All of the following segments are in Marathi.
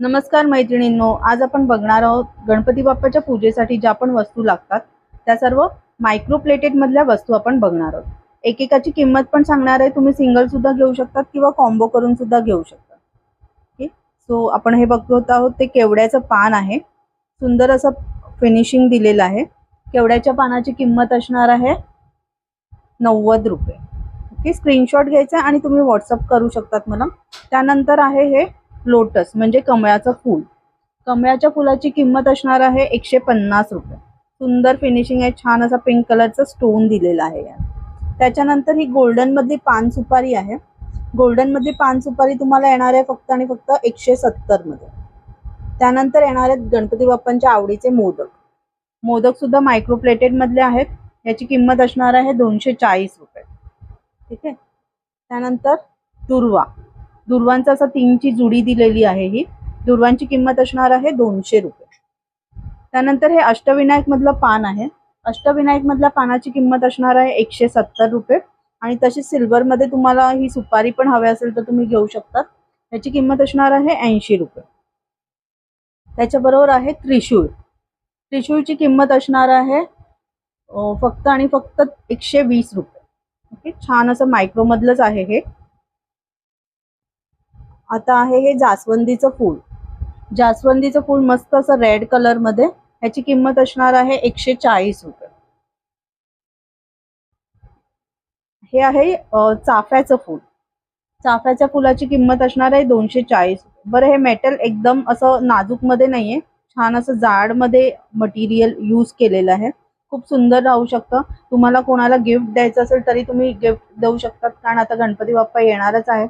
नमस्कार मैत्रिणींनो, आज आपण बघणार आहोत गणपती बाप्पाच्या पूजेसाठी ज्या पण वस्तू लागतात त्या सर्व मायक्रो प्लेटेड मधल्या वस्तू आपण बघणार आहोत। एकेकाची किंमत पण सांगणार आहे, तुम्ही सिंगल सुद्धा घेऊ शकतात किंवा कॉम्बो करून सुद्धा घेऊ शकता। ओके, सो आपण हे बघत आहोत ते केवड्याचं पान आहे। सुंदर असं फिनिशिंग दिलेलं आहे। केवड्याच्या पानाची किंमत असणार आहे 90 रुपये। ओके, स्क्रीनशॉट घ्यायचा आणि तुम्ही व्हॉट्सअप करू शकतात मला। त्यानंतर आहे हे लोटस म्हणजे कमळाचं फूल। कमळाच्या फुलाची किंमत असणार आहे 150 रुपये। सुंदर फिनिशिंग आहे, छान असा पिंक कलरचा स्टोन दिलेला आहे यात। त्याच्यानंतर ही गोल्डन मधली पान सुपारी आहे। गोल्डन मधली पान सुपारी तुम्हाला येणार आहे फक्त आणि फक्त 170 मध्ये। त्यानंतर येणार आहेत गणपती बाप्पांच्या आवडीचे मोदक। मोदक सुद्धा मायक्रो प्लेटेड मधले आहेत। याची किंमत असणार आहे 240 रुपये। ठीक आहे। त्यानंतर दुर्वा, दुर्वांचा असा 3ची जुडी दिलेली आहे। ही दुर्वांची किंमत असणार आहे 200 रुपये। त्यानंतर हे अष्टविनायक मधलं पान आहे। अष्टविनायक मधल्या पानाची किंमत असणार आहे 170 रुपये। आणि तशी सिल्वर मध्ये तुम्हाला ही सुपारी पण हवी असेल तर तुम्ही घेऊ शकता। त्याची किंमत असणार आहे 80 रुपये। त्याच्याबरोबर आहे त्रिशूळ। त्रिशूळची किंमत असणार आहे फक्त आणि फक्त 120 रुपये। ओके, छान असं मायक्रो मधलंच आहे हे। आता आहे हे जास्वंदीचं फूल। जास्वंदीचं फूल मस्त असं रेड कलर मध्ये, याची किंमत असणार आहे 140 रुपये। हे आहे चाफ्याचं फूल। चाफ्याच्या फुलाची किंमत असणार आहे 240 रुपये। बरं, हे मेटल एकदम असं नाजूक मध्ये नाहीये, छान असं जाड मध्ये मटेरियल यूज केलेलं आहे। खूप सुंदर राहू शकतं। तुम्हाला कोणाला गिफ्ट द्यायचं असेल तरी तुम्ही गिफ्ट देऊ शकतात, कारण आता गणपती बाप्पा येणारच आहे।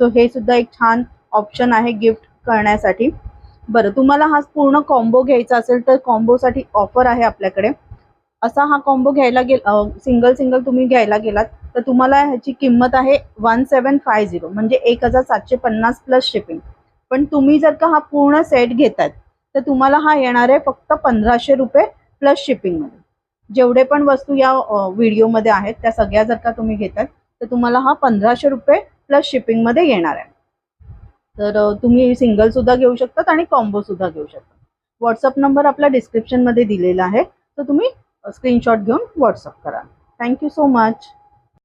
सो हे सुद्धा एक छान ऑप्शन आहे गिफ्ट करण्यासाठी। बरं, तुम्हाला हा पूर्ण कॉम्बो घ्यायचा असेल तर कॉम्बोसाठी ऑफर आहे आपल्याकडे। असा हा कॉम्बो घ्यायला सिंगल तुम्ही घ्यायला गेलात तर तुम्हाला ह्याची किंमत आहे 1750 म्हणजे 1750 प्लस शिपिंग। पण तुम्ही जर का हा पूर्ण सेट घेताय तर तुम्हाला हा येणार आहे फक्त 1500 रुपये प्लस शिपिंग मध्ये। जेवढे पण वस्तू या व्हिडिओ मध्ये आहेत त्या सगळ्या जर का तुम्ही घेताय तर तुम्हाला हा 1500 रुपये प्लस शिपिंग मध्ये येणार आहे। तर तुम्ही सिंगल सुद्धा घेऊ शकतात आणि कॉम्बो सुद्धा घेऊ शकता। व्हॉट्सअप नंबर आपला डिस्क्रिप्शन मध्ये दिलेला आहे, तर तुम्ही स्क्रीनशॉट घेऊन व्हॉट्सअप करा। Thank you so much.